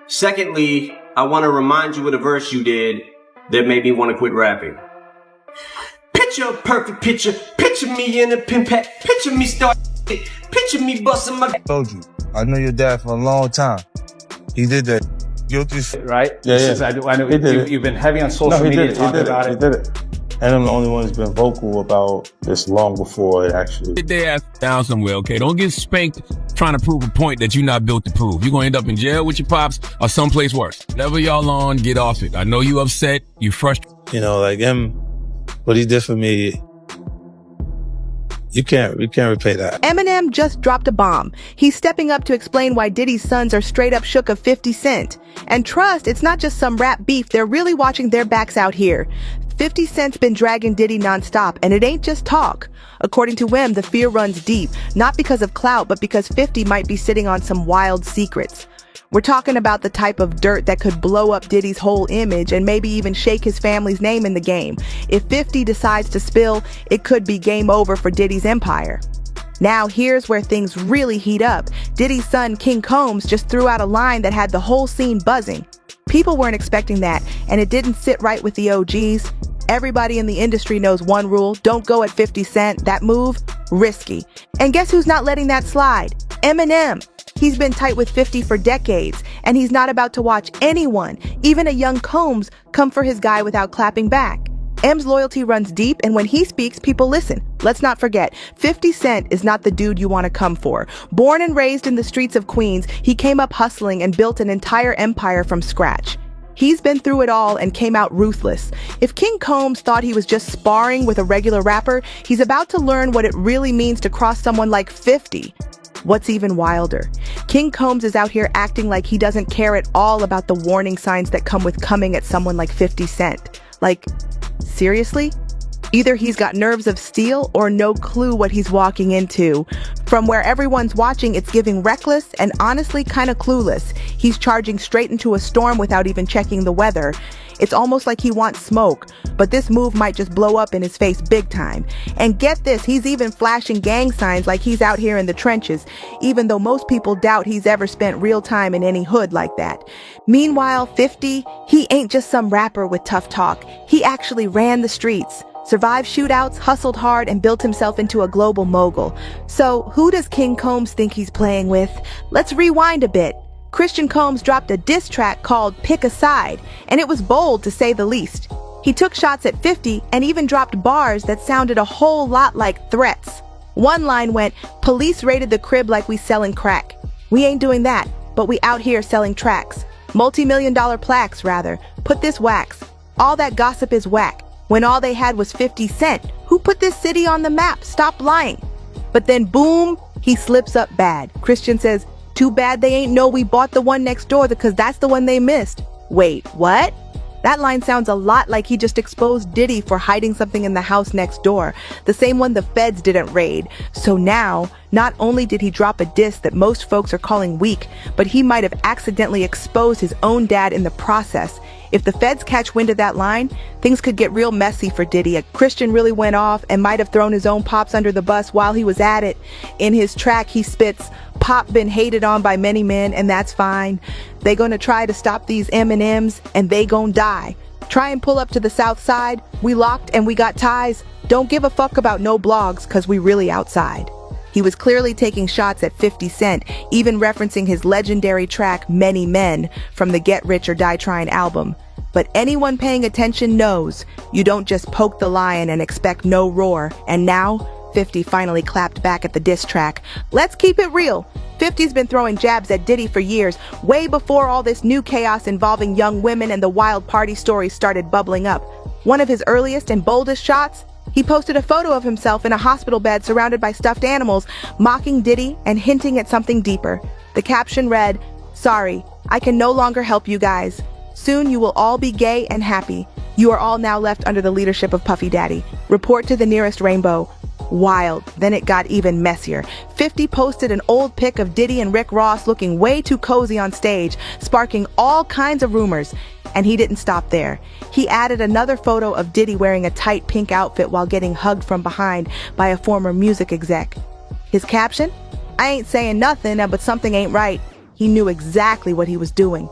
Secondly, I want to remind you of the verse you did that made me want to quit rapping. Picture a perfect picture. Picture me in a pimp hat. Picture me start. Picture me busting my... Told you, I know your dad for a long time. He did that. Guilty shit. Right? Yeah. I know you've been heavy on social media talking about it. He did it. And I'm the only one who's been vocal about this long before it actually. Get their ass down somewhere, okay? Don't get spanked trying to prove a point that you're not built to prove. You're gonna end up in jail with your pops or someplace worse. Whatever y'all on, get off it. I know you upset, you frustrated. You know, like him, what he did for me, we can't repay that. Eminem just dropped a bomb. He's stepping up to explain why Diddy's sons are straight up shook of 50 Cent. And trust, it's not just some rap beef, they're really watching their backs out here. 50 Cent's been dragging Diddy nonstop, and it ain't just talk. According to Wim, the fear runs deep, not because of clout, but because 50 might be sitting on some wild secrets. We're talking about the type of dirt that could blow up Diddy's whole image and maybe even shake his family's name in the game. If 50 decides to spill, it could be game over for Diddy's empire. Now here's where things really heat up. Diddy's son, King Combs, just threw out a line that had the whole scene buzzing. People weren't expecting that, and it didn't sit right with the OGs. Everybody in the industry knows one rule: don't go at 50 Cent. That move, risky. And guess who's not letting that slide? Eminem. He's been tight with 50 for decades, and he's not about to watch anyone, even a young Combs, come for his guy without clapping back. M's loyalty runs deep, and when he speaks, people listen. Let's not forget, 50 Cent is not the dude you want to come for. Born and raised in the streets of Queens, he came up hustling and built an entire empire from scratch. He's been through it all and came out ruthless. If King Combs thought he was just sparring with a regular rapper, he's about to learn what it really means to cross someone like 50. What's even wilder? King Combs is out here acting like he doesn't care at all about the warning signs that come with coming at someone like 50 Cent. Like, seriously? Either he's got nerves of steel or no clue what he's walking into. From where everyone's watching, it's giving reckless and honestly kind of clueless. He's charging straight into a storm without even checking the weather. It's almost like he wants smoke, but this move might just blow up in his face big time. And get this, he's even flashing gang signs like he's out here in the trenches, even though most people doubt he's ever spent real time in any hood like that. Meanwhile, 50, he ain't just some rapper with tough talk. He actually ran the streets, survived shootouts, hustled hard, and built himself into a global mogul. So who does King Combs think he's playing with? Let's rewind a bit. Christian Combs dropped a diss track called Pick a Side, and it was bold to say the least. He took shots at 50 and even dropped bars that sounded a whole lot like threats. One line went, "Police raided the crib like we selling crack. We ain't doing that, but we out here selling tracks. Multi-million-dollar plaques, rather. Put this wax. All that gossip is whack. When all they had was 50 Cent. Who put this city on the map? Stop lying." But then boom, he slips up bad. Christian says, "Too bad they ain't know we bought the one next door because that's the one they missed." Wait, what? That line sounds a lot like he just exposed Diddy for hiding something in the house next door, the same one the feds didn't raid. So now, not only did he drop a diss that most folks are calling weak, but he might have accidentally exposed his own dad in the process. If the feds catch wind of that line, things could get real messy for Diddy. Christian really went off and might have thrown his own pops under the bus while he was at it. In his track, he spits, "Pop been hated on by many men, and that's fine. They gonna try to stop these Eminems, and they gon' die. Try and pull up to the south side. We locked and we got ties. Don't give a fuck about no blogs, cause we really outside." He was clearly taking shots at 50 Cent, even referencing his legendary track, Many Men, from the Get Rich or Die Trying album. But anyone paying attention knows you don't just poke the lion and expect no roar. And now, 50 finally clapped back at the diss track. Let's keep it real. 50's been throwing jabs at Diddy for years, way before all this new chaos involving young women and the wild party stories started bubbling up. One of his earliest and boldest shots? He posted a photo of himself in a hospital bed surrounded by stuffed animals, mocking Diddy and hinting at something deeper. The caption read, "Sorry, I can no longer help you guys. Soon you will all be gay and happy. You are all now left under the leadership of Puffy Daddy. Report to the nearest rainbow." Wild. Then it got even messier. 50 posted an old pic of Diddy and Rick Ross looking way too cozy on stage, sparking all kinds of rumors. And he didn't stop there. He added another photo of Diddy wearing a tight pink outfit while getting hugged from behind by a former music exec. His caption? "I ain't saying nothing, but something ain't right." He knew exactly what he was doing.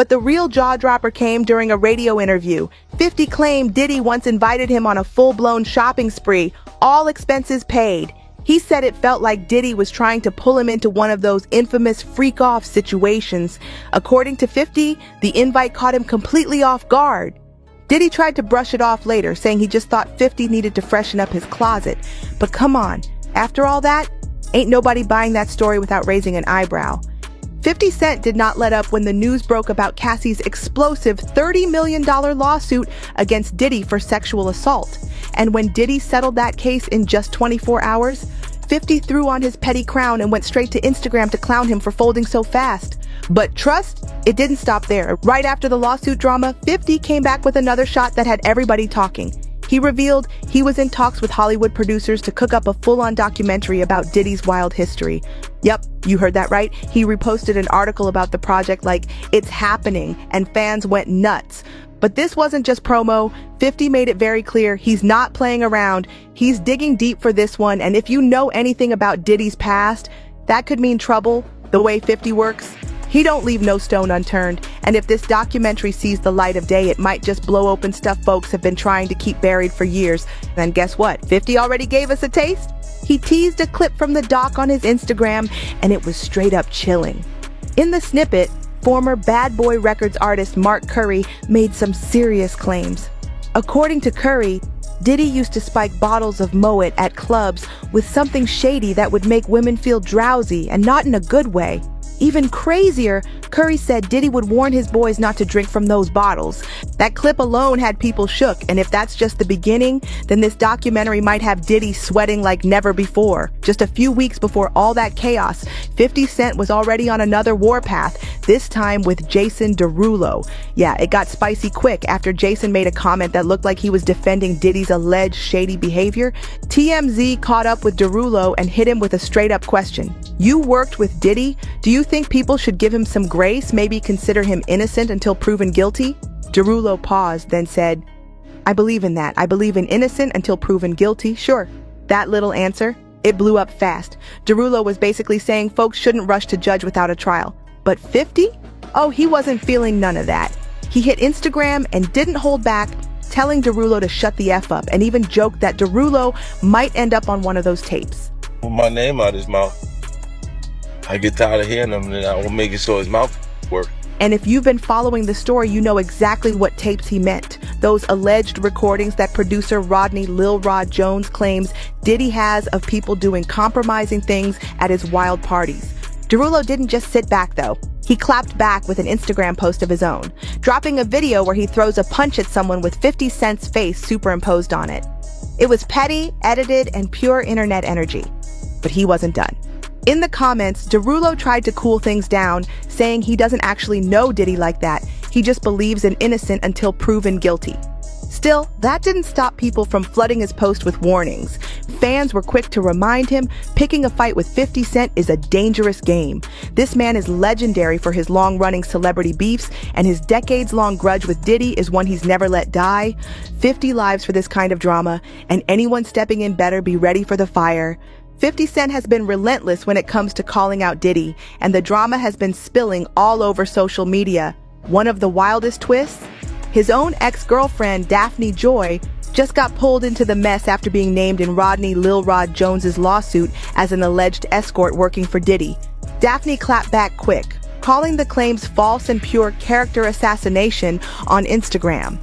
But the real jaw-dropper came during a radio interview. 50 claimed Diddy once invited him on a full-blown shopping spree, all expenses paid. He said it felt like Diddy was trying to pull him into one of those infamous freak-off situations. According to 50, the invite caught him completely off guard. Diddy tried to brush it off later, saying he just thought 50 needed to freshen up his closet. But come on, after all that, ain't nobody buying that story without raising an eyebrow. 50 Cent did not let up when the news broke about Cassie's explosive $30 million lawsuit against Diddy for sexual assault. And when Diddy settled that case in just 24 hours, 50 threw on his petty crown and went straight to Instagram to clown him for folding so fast. But trust, it didn't stop there. Right after the lawsuit drama, 50 came back with another shot that had everybody talking. He revealed he was in talks with Hollywood producers to cook up a full-on documentary about Diddy's wild history. Yep, you heard that right. He reposted an article about the project like, "It's happening," and fans went nuts. But this wasn't just promo. 50 made it very clear he's not playing around. He's digging deep for this one, and if you know anything about Diddy's past, that could mean trouble, the way 50 works. He don't leave no stone unturned, and if this documentary sees the light of day, it might just blow open stuff folks have been trying to keep buried for years. Then guess what? 50 already gave us a taste. He teased a clip from the doc on his Instagram, and it was straight up chilling. In the snippet, former Bad Boy Records artist Mark Curry made some serious claims. According to Curry, Diddy used to spike bottles of Moet at clubs with something shady that would make women feel drowsy, and not in a good way. Even crazier, Curry said Diddy would warn his boys not to drink from those bottles. That clip alone had people shook, and if that's just the beginning, then this documentary might have Diddy sweating like never before. Just a few weeks before all that chaos, 50 Cent was already on another warpath, this time with Jason Derulo. Yeah, it got spicy quick after Jason made a comment that looked like he was defending Diddy's alleged shady behavior. TMZ caught up with Derulo and hit him with a straight-up question. You worked with Diddy? Do you think people should give him some grace, maybe consider him innocent until proven guilty? Derulo paused, then said, I believe in that. I believe in innocent until proven guilty. Sure. That little answer, it blew up fast. Derulo was basically saying folks shouldn't rush to judge without a trial. But 50? Oh, he wasn't feeling none of that. He hit Instagram and didn't hold back, telling Derulo to shut the F up, and even joked that Derulo might end up on one of those tapes. Put my name out his mouth. I get tired of hearing him, and I will make it so his mouth work. And if you've been following the story, you know exactly what tapes he meant. Those alleged recordings that producer Rodney Lil Rod Jones claims Diddy has of people doing compromising things at his wild parties. Derulo didn't just sit back, though. He clapped back with an Instagram post of his own, dropping a video where he throws a punch at someone with 50 Cent's face superimposed on it. It was petty, edited, and pure internet energy. But he wasn't done. In the comments, Derulo tried to cool things down, saying he doesn't actually know Diddy like that. He just believes in innocent until proven guilty. Still, that didn't stop people from flooding his post with warnings. Fans were quick to remind him picking a fight with 50 Cent is a dangerous game. This man is legendary for his long-running celebrity beefs, and his decades-long grudge with Diddy is one he's never let die. 50 lives for this kind of drama, and anyone stepping in better be ready for the fire. 50 Cent has been relentless when it comes to calling out Diddy, and the drama has been spilling all over social media. One of the wildest twists? His own ex-girlfriend, Daphne Joy, just got pulled into the mess after being named in Rodney Lil Rod Jones's lawsuit as an alleged escort working for Diddy. Daphne clapped back quick, calling the claims false and pure character assassination on Instagram.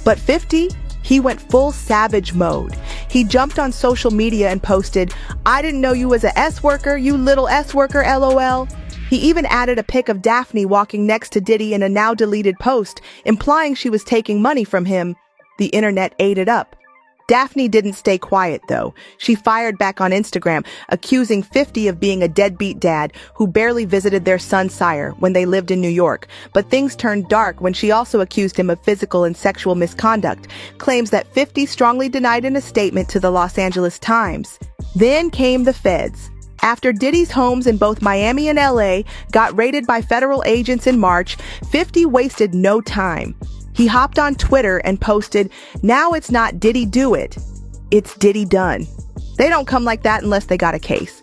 But 50? He went full savage mode. He jumped on social media and posted, I didn't know you was a S-worker, you little S-worker, LOL. He even added a pic of Daphne walking next to Diddy in a now-deleted post, implying she was taking money from him. The internet ate it up. Daphne didn't stay quiet, though. She fired back on Instagram, accusing 50 of being a deadbeat dad who barely visited their son Sire when they lived in New York. But things turned dark when she also accused him of physical and sexual misconduct, claims that 50 strongly denied in a statement to the Los Angeles Times. Then came the feds. After Diddy's homes in both Miami and LA got raided by federal agents in March, 50 wasted no time. He hopped on Twitter and posted, now it's not Diddy do it, it's Diddy done. They don't come like that unless they got a case.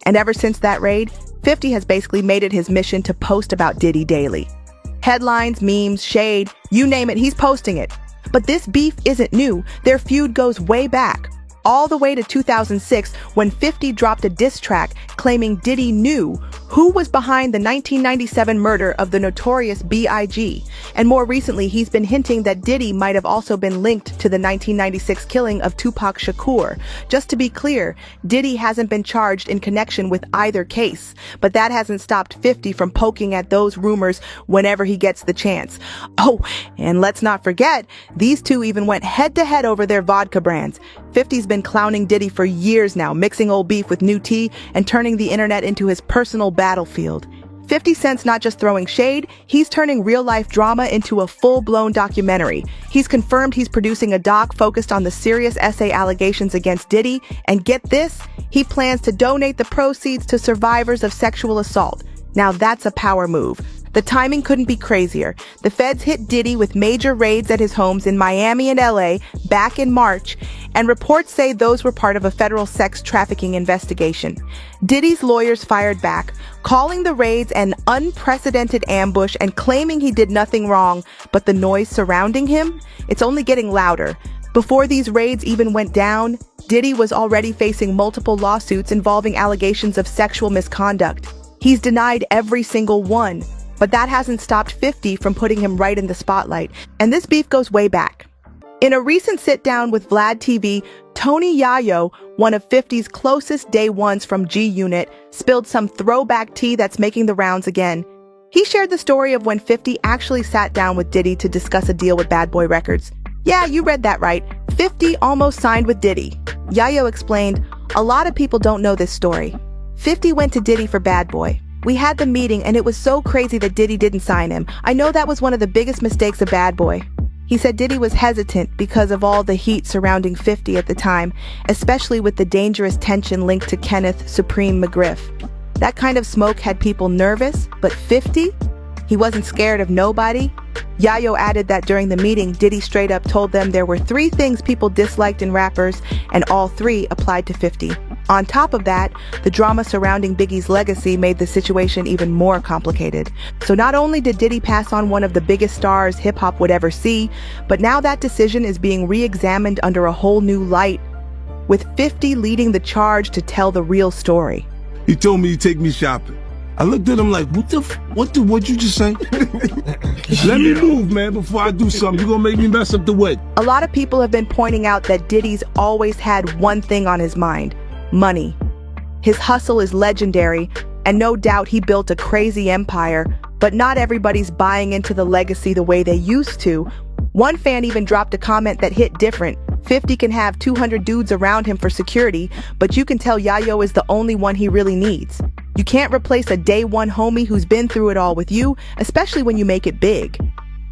And ever since that raid, 50 has basically made it his mission to post about Diddy daily. Headlines, memes, shade, you name it, he's posting it. But this beef isn't new. Their feud goes way back, all the way to 2006 when 50 dropped a diss track claiming Diddy knew who was behind the 1997 murder of the notorious B.I.G. And more recently, he's been hinting that Diddy might have also been linked to the 1996 killing of Tupac Shakur. Just to be clear, Diddy hasn't been charged in connection with either case, but that hasn't stopped 50 from poking at those rumors whenever he gets the chance. Oh, and let's not forget, these two even went head-to-head over their vodka brands. 50's been clowning Diddy for years now, mixing old beef with new tea and turning the internet into his personal battlefield. 50 Cent's not just throwing shade, he's turning real-life drama into a full-blown documentary. He's confirmed he's producing a doc focused on the serious essay allegations against Diddy, and get this, he plans to donate the proceeds to survivors of sexual assault. Now that's a power move. The timing couldn't be crazier. The feds hit Diddy with major raids at his homes in Miami and LA back in March, and reports say those were part of a federal sex trafficking investigation. Diddy's lawyers fired back, calling the raids an unprecedented ambush and claiming he did nothing wrong, but the noise surrounding him, it's only getting louder. Before these raids even went down, Diddy was already facing multiple lawsuits involving allegations of sexual misconduct. He's denied every single one. But that hasn't stopped 50 from putting him right in the spotlight. And this beef goes way back. In a recent sit-down with Vlad TV, Tony Yayo, one of 50's closest day ones from G Unit, spilled some throwback tea that's making the rounds again. He shared the story of when 50 actually sat down with Diddy to discuss a deal with Bad Boy Records. Yeah, you read that right. 50 almost signed with Diddy. Yayo explained, a lot of people don't know this story. 50 went to Diddy for Bad Boy. We had the meeting and it was so crazy that Diddy didn't sign him. I know that was one of the biggest mistakes of Bad Boy. He said Diddy was hesitant because of all the heat surrounding 50 at the time, especially with the dangerous tension linked to Kenneth Supreme McGriff. That kind of smoke had people nervous, but 50? He wasn't scared of nobody? Yayo added that during the meeting, Diddy straight up told them there were 3 things people disliked in rappers, and all 3 applied to 50. On top of that, the drama surrounding Biggie's legacy made the situation even more complicated. So not only did Diddy pass on one of the biggest stars hip-hop would ever see, but now that decision is being re-examined under a whole new light, with 50 leading the charge to tell the real story. He told me to take me shopping. I looked at him like, what'd you just say? Let me move, man, before I do something. You're gonna make me mess up the wedding. A lot of people have been pointing out that Diddy's always had one thing on his mind: money. His hustle is legendary, and no doubt he built a crazy empire, but not everybody's buying into the legacy the way they used to. One fan even dropped a comment that hit different. 50 can have 200 dudes around him for security, but you can tell Yayo is the only one he really needs. You can't replace a day one homie who's been through it all with you, especially when you make it big.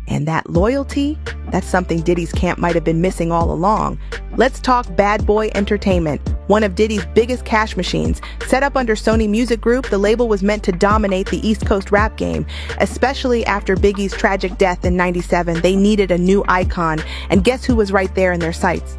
And that loyalty, that's something Diddy's camp might have been missing all along. Let's talk Bad Boy Entertainment, one of Diddy's biggest cash machines. Set up under Sony Music Group, the label was meant to dominate the East Coast rap game. Especially after Biggie's tragic death in '97, they needed a new icon. And guess who was right there in their sights?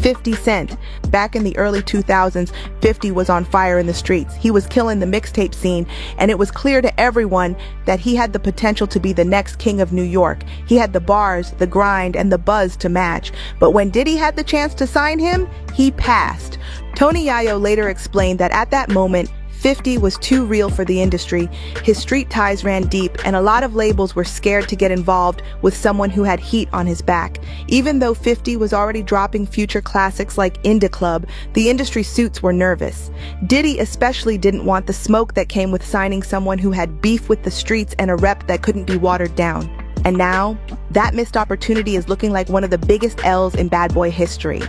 50 Cent. Back in the early 2000s, 50 was on fire in the streets. He was killing the mixtape scene, and it was clear to everyone that he had the potential to be the next king of New York. He had the bars, the grind, and the buzz to match. But when Diddy had the chance to sign him, he passed. Tony Yayo later explained that at that moment, 50 was too real for the industry. His street ties ran deep, and a lot of labels were scared to get involved with someone who had heat on his back. Even though 50 was already dropping future classics like Inda Club, the industry suits were nervous. Diddy especially didn't want the smoke that came with signing someone who had beef with the streets and a rep that couldn't be watered down. And now, that missed opportunity is looking like one of the biggest L's in Bad Boy history.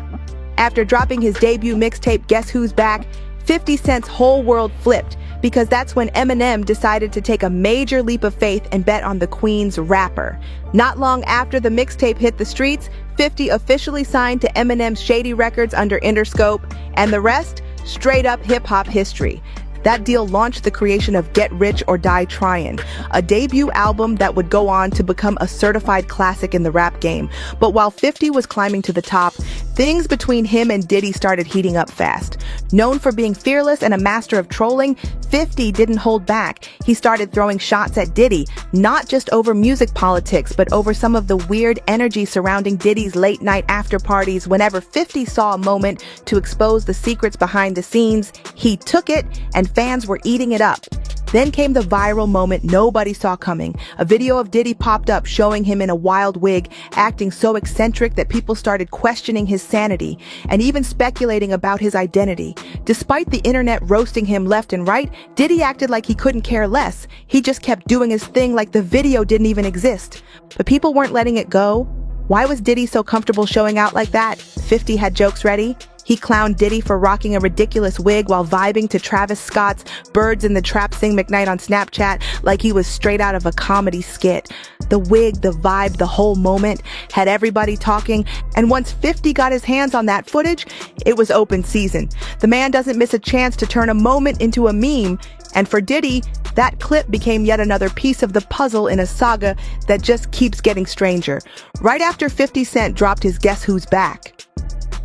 After dropping his debut mixtape, Guess Who's Back?, 50 Cent's whole world flipped, because that's when Eminem decided to take a major leap of faith and bet on the Queen's rapper. Not long after the mixtape hit the streets, 50 officially signed to Eminem's Shady Records under Interscope, and the rest, straight up hip-hop history. That deal launched the creation of Get Rich or Die Tryin', a debut album that would go on to become a certified classic in the rap game. But while 50 was climbing to the top, things between him and Diddy started heating up fast. Known for being fearless and a master of trolling, 50 didn't hold back. He started throwing shots at Diddy, not just over music politics, but over some of the weird energy surrounding Diddy's late night after parties. Whenever 50 saw a moment to expose the secrets behind the scenes, he took it, and fans were eating it up. Then came the viral moment nobody saw coming. A video of Diddy popped up showing him in a wild wig, acting so eccentric that people started questioning his sanity and even speculating about his identity. Despite the internet roasting him left and right, Diddy acted like he couldn't care less. He just kept doing his thing like the video didn't even exist. But people weren't letting it go. Why was Diddy so comfortable showing out like that? 50 had jokes ready. He clowned Diddy for rocking a ridiculous wig while vibing to Travis Scott's Birds in the Trap Sing McKnight on Snapchat like he was straight out of a comedy skit. The wig, the vibe, the whole moment had everybody talking, and once 50 got his hands on that footage, it was open season. The man doesn't miss a chance to turn a moment into a meme, and for Diddy, that clip became yet another piece of the puzzle in a saga that just keeps getting stranger. Right after 50 Cent dropped his Guess Who's Back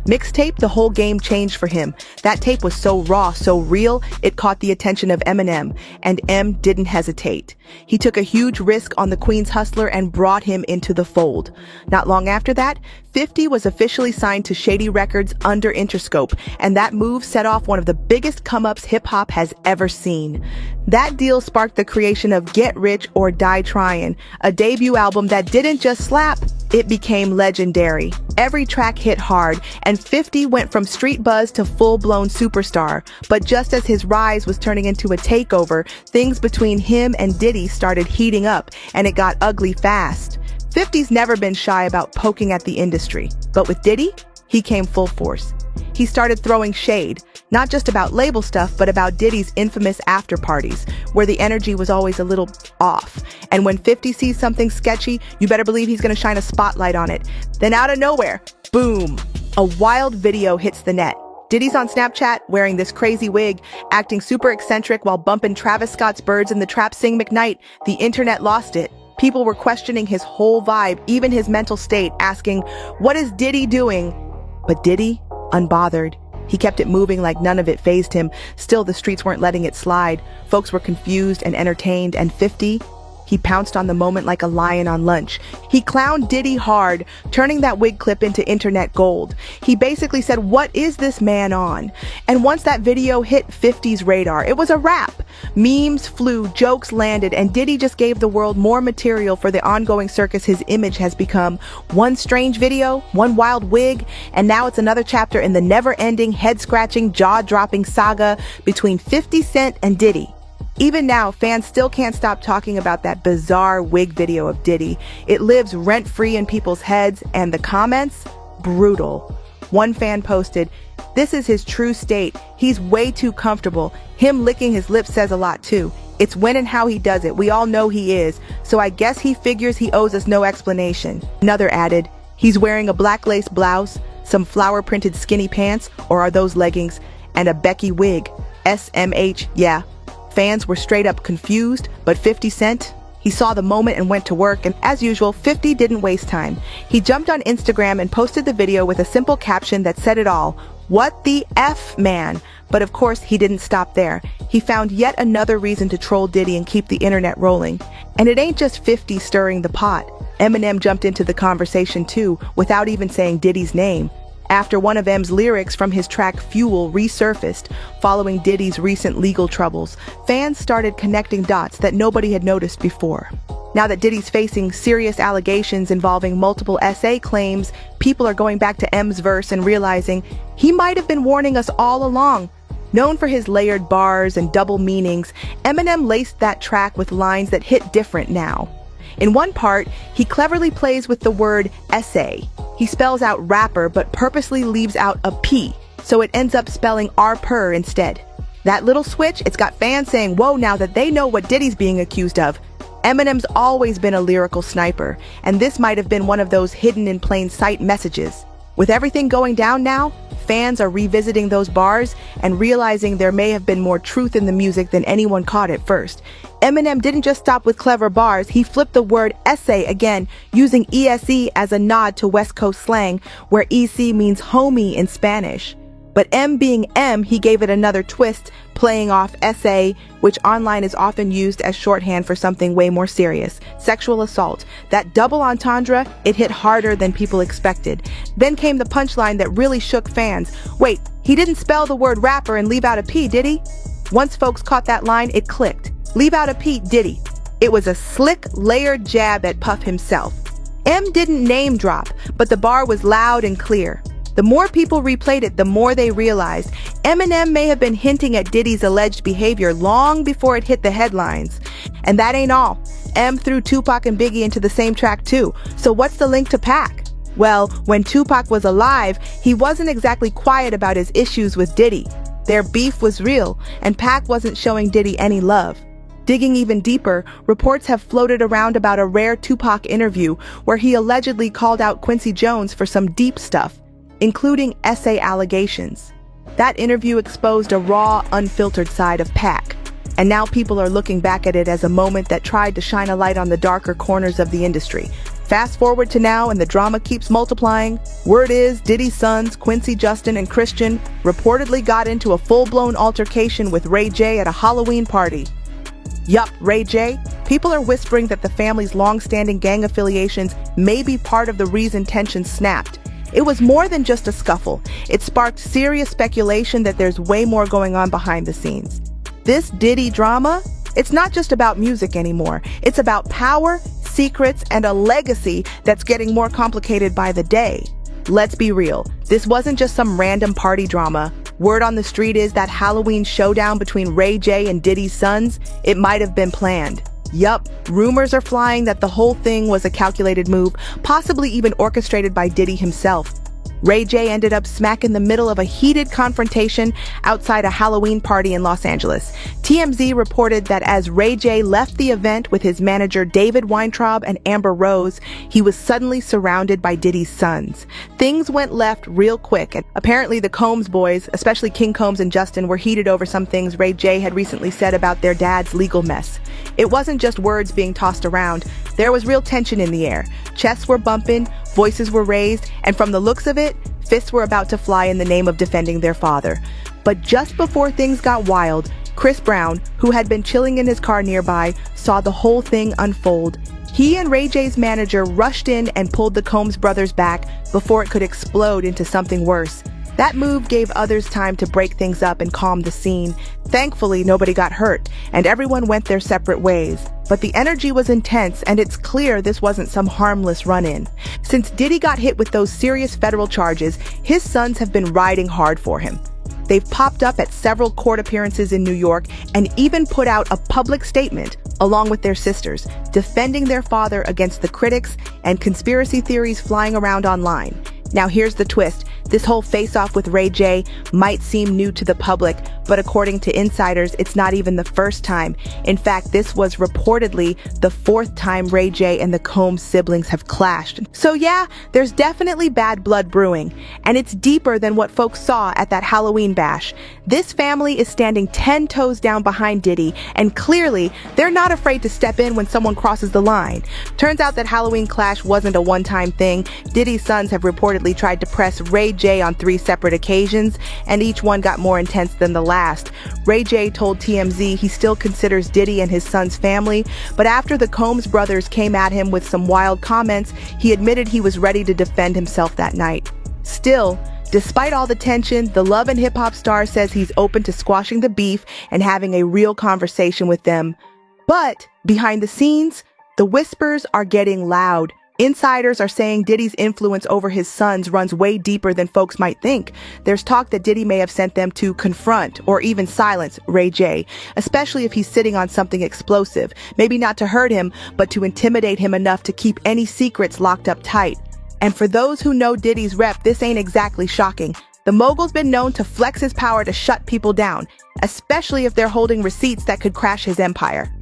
mixtape, the whole game changed for him. That tape was so raw, so real, it caught the attention of Eminem, and M didn't hesitate. He took a huge risk on the Queens hustler and brought him into the fold. Not long after that, 50 was officially signed to Shady Records under Interscope, and that move set off one of the biggest come-ups hip-hop has ever seen. That deal sparked the creation of Get Rich or Die Tryin', a debut album that didn't just slap, it became legendary. Every track hit hard, and 50 went from street buzz to full-blown superstar. But just as his rise was turning into a takeover, things between him and Diddy started heating up, and it got ugly fast. 50's never been shy about poking at the industry, but with Diddy, he came full force. He started throwing shade, not just about label stuff, but about Diddy's infamous after parties, where the energy was always a little off. And when 50 sees something sketchy, you better believe he's gonna shine a spotlight on it. Then out of nowhere, boom, a wild video hits the net. Diddy's on Snapchat wearing this crazy wig, acting super eccentric while bumping Travis Scott's Birds in the Trap Sing McKnight. The internet lost it. People were questioning his whole vibe, even his mental state, asking, what is Diddy doing? But Diddy, unbothered. He kept it moving like none of it fazed him. Still, the streets weren't letting it slide. Folks were confused and entertained, and 50, he pounced on the moment like a lion on lunch. He clowned Diddy hard, turning that wig clip into internet gold. He basically said, what is this man on? And once that video hit 50's radar, it was a wrap. Memes flew, jokes landed, and Diddy just gave the world more material for the ongoing circus his image has become. One strange video, one wild wig, and now it's another chapter in the never-ending, head-scratching, jaw-dropping saga between 50 Cent and Diddy. Even now, fans still can't stop talking about that bizarre wig video of Diddy. It lives rent-free in people's heads, and the comments? Brutal. One fan posted, "This is his true state. He's way too comfortable. Him licking his lips says a lot too. It's when and how he does it. We all know he is. So I guess he figures he owes us no explanation." Another added, "He's wearing a black lace blouse, some flower-printed skinny pants, or are those leggings, and a Becky wig. SMH, yeah." Fans were straight up confused, but 50 Cent, he saw the moment and went to work, and as usual, 50 didn't waste time. He jumped on Instagram and posted the video with a simple caption that said it all, "What the F, man?" But of course, he didn't stop there. He found yet another reason to troll Diddy and keep the internet rolling. And it ain't just 50 stirring the pot. Eminem jumped into the conversation too, without even saying Diddy's name. After one of M's lyrics from his track Fuel resurfaced, following Diddy's recent legal troubles, fans started connecting dots that nobody had noticed before. Now that Diddy's facing serious allegations involving multiple SA claims, people are going back to M's verse and realizing he might have been warning us all along. Known for his layered bars and double meanings, Eminem laced that track with lines that hit different now. In one part, he cleverly plays with the word essay. He spells out rapper but purposely leaves out a P, so it ends up spelling R-per instead. That little switch, it's got fans saying, whoa, now that they know what Diddy's being accused of. Eminem's always been a lyrical sniper, and this might have been one of those hidden in plain sight messages. With everything going down now, fans are revisiting those bars and realizing there may have been more truth in the music than anyone caught at first. Eminem didn't just stop with clever bars, he flipped the word essay again, using ESE as a nod to West Coast slang, where EC means homie in Spanish. But M being M, he gave it another twist, playing off essay, which online is often used as shorthand for something way more serious, sexual assault. That double entendre, it hit harder than people expected. Then came the punchline that really shook fans. Wait, he didn't spell the word rapper and leave out a P, did he? Once folks caught that line, it clicked. Leave out a P, Diddy. It was a slick, layered jab at Puff himself. M didn't name drop, but the bar was loud and clear. The more people replayed it, the more they realized Eminem may have been hinting at Diddy's alleged behavior long before it hit the headlines. And that ain't all. M threw Tupac and Biggie into the same track too. So what's the link to Pac? Well, when Tupac was alive, he wasn't exactly quiet about his issues with Diddy. Their beef was real, and Pac wasn't showing Diddy any love. Digging even deeper, reports have floated around about a rare Tupac interview where he allegedly called out Quincy Jones for some deep stuff, including essay allegations. That interview exposed a raw, unfiltered side of Pac, and now people are looking back at it as a moment that tried to shine a light on the darker corners of the industry. Fast forward to now, and the drama keeps multiplying. Word is Diddy's sons, Quincy, Justin, and Christian, reportedly got into a full-blown altercation with Ray J at a Halloween party. Yup, Ray J. People are whispering that the family's long-standing gang affiliations may be part of the reason tensions snapped. It was more than just a scuffle. It sparked serious speculation that there's way more going on behind the scenes. This Diddy drama, it's not just about music anymore. It's about power, secrets, and a legacy that's getting more complicated by the day. Let's be real. This wasn't just some random party drama. Word on the street is that Halloween showdown between Ray J and Diddy's sons, it might have been planned. Yup, rumors are flying that the whole thing was a calculated move, possibly even orchestrated by Diddy himself. Ray J ended up smack in the middle of a heated confrontation outside a Halloween party in Los Angeles. TMZ reported that as Ray J left the event with his manager David Weintraub and Amber Rose, he was suddenly surrounded by Diddy's sons. Things went left real quick, and apparently the Combs boys, especially King Combs and Justin, were heated over some things Ray J had recently said about their dad's legal mess. It wasn't just words being tossed around. There was real tension in the air. Chests were bumping, voices were raised, and from the looks of it, fists were about to fly in the name of defending their father. But just before things got wild, Chris Brown, who had been chilling in his car nearby, saw the whole thing unfold. He and Ray J's manager rushed in and pulled the Combs brothers back before it could explode into something worse. That move gave others time to break things up and calm the scene. Thankfully, nobody got hurt, and everyone went their separate ways. But the energy was intense, and it's clear this wasn't some harmless run-in. Since Diddy got hit with those serious federal charges, his sons have been riding hard for him. They've popped up at several court appearances in New York and even put out a public statement, along with their sisters, defending their father against the critics and conspiracy theories flying around online. Now here's the twist. This whole face-off with Ray J might seem new to the public, but according to insiders, it's not even the first time. In fact, this was reportedly the fourth time Ray J and the Combs siblings have clashed. So yeah, there's definitely bad blood brewing, and it's deeper than what folks saw at that Halloween bash. This family is standing 10 toes down behind Diddy, and clearly, they're not afraid to step in when someone crosses the line. Turns out that Halloween clash wasn't a one-time thing. Diddy's sons have reportedly tried to press Ray J on 3 separate occasions, and each one got more intense than the last. Ray J told TMZ he still considers Diddy and his son's family, but after the Combs brothers came at him with some wild comments, he admitted he was ready to defend himself that night. Still, despite all the tension, the Love and Hip Hop star says he's open to squashing the beef and having a real conversation with them. But behind the scenes, the whispers are getting loud. Insiders are saying Diddy's influence over his sons runs way deeper than folks might think. There's talk that Diddy may have sent them to confront or even silence Ray J, especially if he's sitting on something explosive. Maybe not to hurt him, but to intimidate him enough to keep any secrets locked up tight. And for those who know Diddy's rep, this ain't exactly shocking. The mogul's been known to flex his power to shut people down, especially if they're holding receipts that could crash his empire.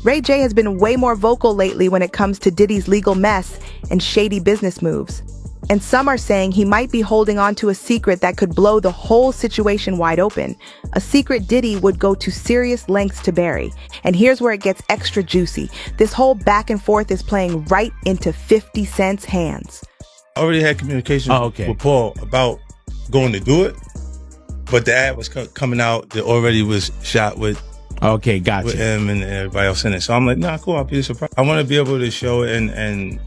Ray J has been way more vocal lately when it comes to Diddy's legal mess and shady business moves. And some are saying he might be holding on to a secret that could blow the whole situation wide open. A secret Diddy would go to serious lengths to bury. And here's where it gets extra juicy. This whole back and forth is playing right into 50 Cent's hands. I already had communication with Paul about going to do it, but the ad was coming out that already was shot with gotcha. With him and everybody else in it. So I'm like, nah, cool, I'll be surprised. I want to be able to show it and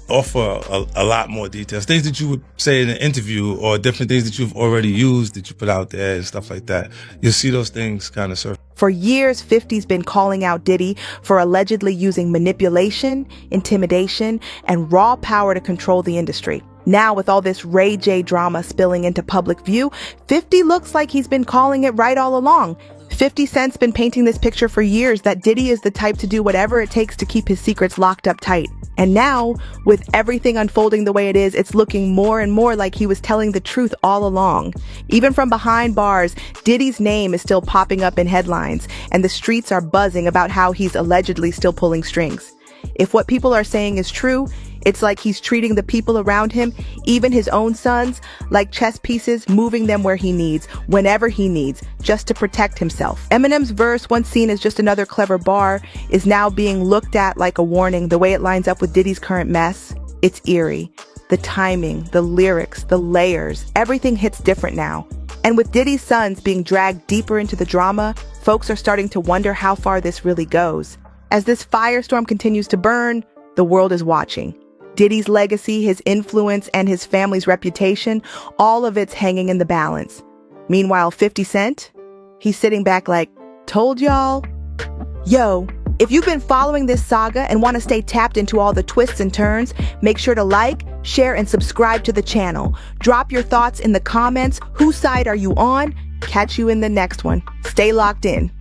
offer a lot more details. Things that you would say in an interview or different things that you've already used that you put out there and stuff like that. You'll see those things kind of surface. For years, 50's been calling out Diddy for allegedly using manipulation, intimidation, and raw power to control the industry. Now, with all this Ray J drama spilling into public view, 50 looks like he's been calling it right all along. 50 Cent's been painting this picture for years that Diddy is the type to do whatever it takes to keep his secrets locked up tight. And now, with everything unfolding the way it is, it's looking more and more like he was telling the truth all along. Even from behind bars, Diddy's name is still popping up in headlines, and the streets are buzzing about how he's allegedly still pulling strings. If what people are saying is true, it's like he's treating the people around him, even his own sons, like chess pieces, moving them where he needs, whenever he needs, just to protect himself. Eminem's verse, once seen as just another clever bar, is now being looked at like a warning. The way it lines up with Diddy's current mess, it's eerie. The timing, the lyrics, the layers, everything hits different now. And with Diddy's sons being dragged deeper into the drama, folks are starting to wonder how far this really goes. As this firestorm continues to burn, the world is watching. Diddy's legacy, his influence, and his family's reputation, all of it's hanging in the balance. Meanwhile, 50 Cent, he's sitting back like, told y'all? Yo, if you've been following this saga and want to stay tapped into all the twists and turns, make sure to like, share, and subscribe to the channel. Drop your thoughts in the comments. Whose side are you on? Catch you in the next one. Stay locked in.